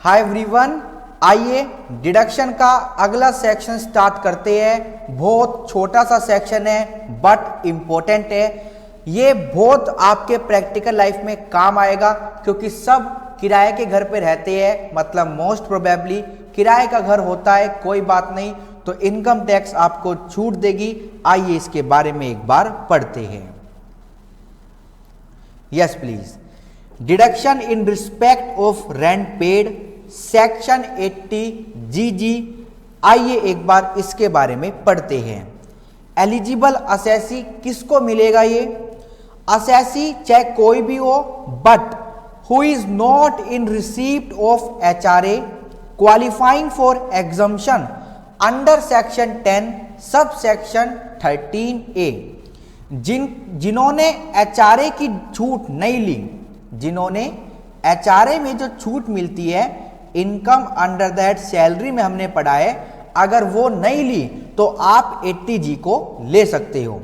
Hi everyone, आइए deduction का अगला सेक्शन स्टार्ट करते हैं। बहुत छोटा सा सेक्शन है बट इम्पोर्टेंट है। ये बहुत आपके प्रैक्टिकल लाइफ में काम आएगा क्योंकि सब किराए के घर पे रहते हैं, मतलब मोस्ट प्रोबेबली किराए का घर होता है। कोई बात नहीं, तो इनकम टैक्स आपको छूट देगी। आइए इसके बारे में एक बार पढ़ते हैं। Yes please. Deduction in respect of rent paid, section 80 जीजी। आइए एक बार इसके बारे में पढ़ते हैं। एलिजिबल असेसी किसको मिलेगा? ये असेसी चाहे कोई भी हो, but who is not in receipt of HRA qualifying for exemption under section 10 sub section 13A। जिन्होंने एचआरए की छूट नहीं ली, जिन्होंने एचआरए में जो छूट मिलती है इनकम अंडर दैट सैलरी में हमने पढ़ा है, अगर वो नहीं ली तो आप 80G को ले सकते हो।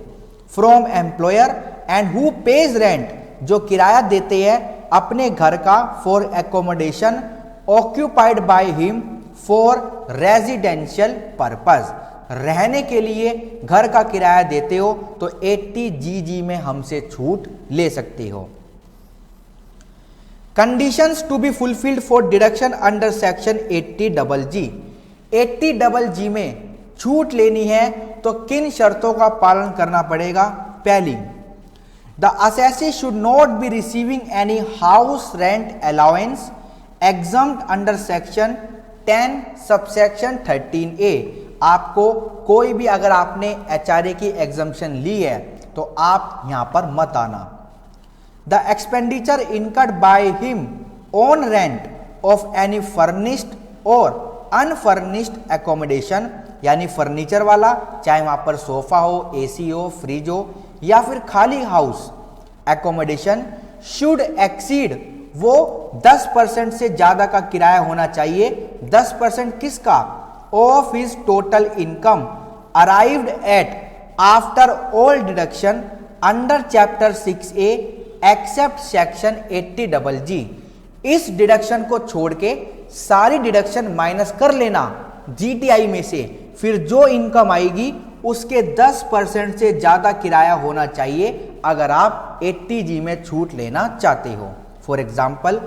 From employer and who page rent, जो किराया देते हैं अपने घर का for accommodation occupied by him for residential purpose, रहने के लिए घर का किराया देते हो तो 80GG में हमसे छूट ले सकते हो। Conditions to be fulfilled for deduction under section 80GG। 80GG में छूट लेनी है तो किन शर्तों का पालन करना पड़ेगा? पहली, the assessee should not be receiving any house rent allowance exempt under section 10 subsection 13A। आपको कोई भी, अगर आपने एचआरए की एग्जम्पशन ली है तो आप यहां पर मत आना। The expenditure incurred by him on rent of any furnished और अनफर्निश्ड एकोमोडेशन, यानी फर्नीचर वाला, चाहे वहां पर सोफा हो, एसी हो, फ्रिज हो, या फिर खाली हाउस एकोमोडेशन, शुड एक्सीड, वो 10% से ज्यादा का किराया होना चाहिए। 10% किसका? Of his total income arrived at after all deduction under chapter 6A except section 80GG। इस डिडक्शन को छोड़ के सारी डिडक्शन माइनस कर लेना जीटीआई में से, फिर जो इनकम आएगी उसके 10% से ज्यादा किराया होना चाहिए अगर आप 80G में छूट लेना चाहते हो। फॉर एग्जाम्पल,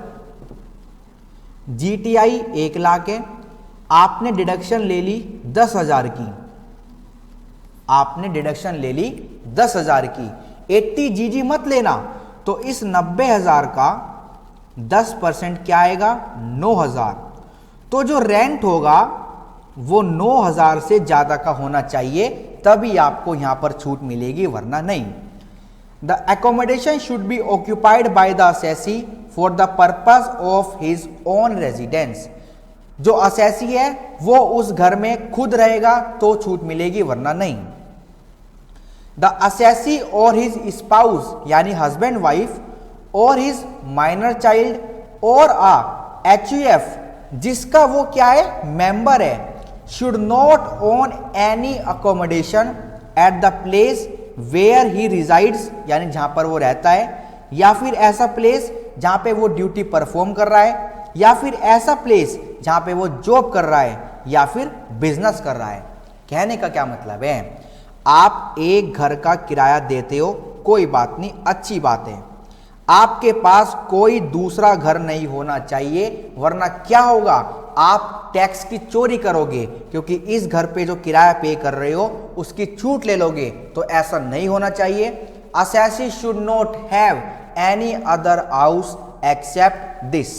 जीटीआई 1 लाख है, आपने डिडक्शन ले ली 10,000 की, आपने डिडक्शन ले ली 10,000 की, 80GG मत लेना, तो इस 90,000 का 10% क्या आएगा? 9,000। तो जो रेंट होगा वो 9,000 से ज्यादा का होना चाहिए, तभी आपको यहां पर छूट मिलेगी, वरना नहीं। The accommodation should be occupied by the assessee for the purpose of his own residence. जो असेसी है वो उस घर में खुद रहेगा तो छूट मिलेगी, वरना नहीं। द असेसी और हिज स्पाउस, यानी हस्बैंड वाइफ, और हिज माइनर चाइल्ड और HUF, जिसका वो क्या है? मेंबर है, should not own any accommodation at the place where he resides, यानी जहां पर वो रहता है, या फिर ऐसा प्लेस जहां पे वो ड्यूटी परफॉर्म कर रहा है, या फिर ऐसा प्लेस जहां पे वो जॉब कर रहा है, या फिर बिजनेस कर रहा है। कहने का क्या मतलब है? आप एक घर का किराया देते हो, कोई बात नहीं, अच्छी बात है। आपके पास कोई दूसरा घर नहीं होना चाहिए, वरना क्या होगा? आप टैक्स की चोरी करोगे, क्योंकि इस घर पे जो किराया पे कर रहे हो उसकी छूट ले लोगे, तो ऐसा नहीं होना चाहिए। Assessee should not have any other house except this.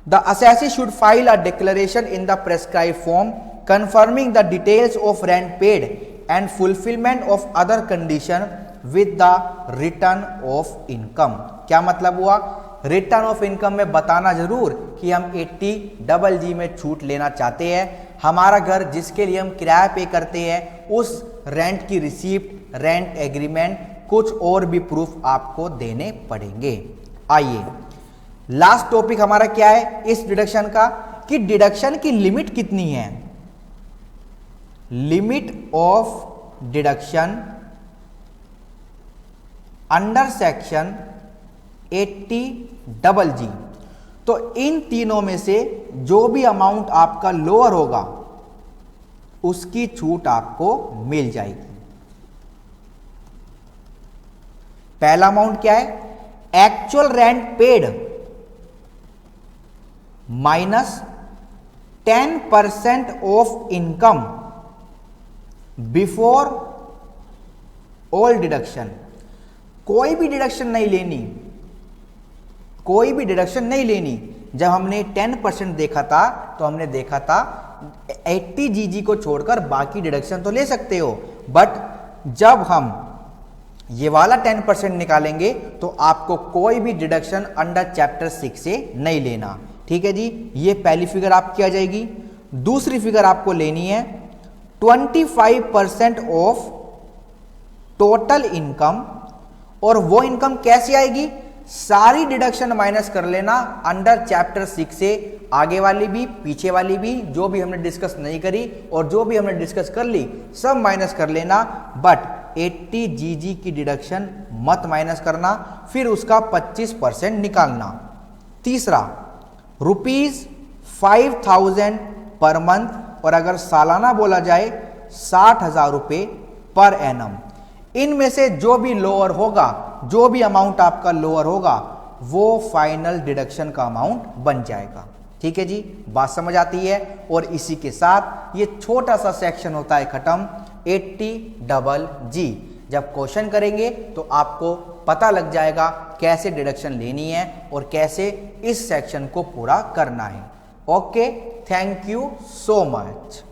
The assessee should file a declaration in the prescribed form confirming the details of rent paid and fulfillment of other condition with the return of income। क्या मतलब हुआ? Return of income में बताना जरूर कि हम 80GG में छूट लेना चाहते हैं। हमारा घर जिसके लिए हम किराया पे करते हैं उस रेंट की रिसीप्ट, रेंट एग्रीमेंट, कुछ और भी प्रूफ आपको देने पड़ेंगे। आइए लास्ट टॉपिक हमारा क्या है इस डिडक्शन का, कि डिडक्शन की लिमिट कितनी है। Limit of deduction under section 80GG। तो इन तीनों में से जो भी अमाउंट आपका लोअर होगा उसकी छूट आपको मिल जाएगी। पहला अमाउंट क्या है? Actual rent paid minus 10% of income before all deduction. कोई भी डिडक्शन नहीं लेनी, कोई भी डिडक्शन नहीं लेनी। जब हमने 10% देखा था तो हमने देखा था 80 जीजी को छोड़कर बाकी डिडक्शन तो ले सकते हो, बट जब हम ये वाला 10% निकालेंगे तो आपको कोई भी डिडक्शन अंडर चैप्टर 6 से नहीं लेना। ठीक है जी, ये पहली फिगर आपकी आ जाएगी। दूसरी फिगर आपको लेनी है 25% ऑफ टोटल इनकम, और वो इनकम कैसे आएगी? सारी डिडक्शन माइनस कर लेना अंडर चैप्टर 6 से, आगे वाली भी पीछे वाली भी, जो भी हमने डिस्कस नहीं करी और जो भी हमने डिस्कस कर ली सब माइनस कर लेना, बट 80 जीजी की डिडक्शन मत माइनस करना, फिर उसका 25% निकालना। तीसरा ₹5000 पर मंथ, और अगर सालाना बोला जाए 60,000 रुपये पर एनम। इनमें से जो भी लोअर होगा, जो भी अमाउंट आपका लोअर होगा वो फाइनल डिडक्शन का अमाउंट बन जाएगा। ठीक है जी, बात समझ आती है। और इसी के साथ ये छोटा सा सेक्शन होता है खत्म, 80GG। जब क्वेश्चन करेंगे तो आपको पता लग जाएगा कैसे डिडक्शन लेनी है और कैसे इस सेक्शन को पूरा करना है। Okay, thank you so much.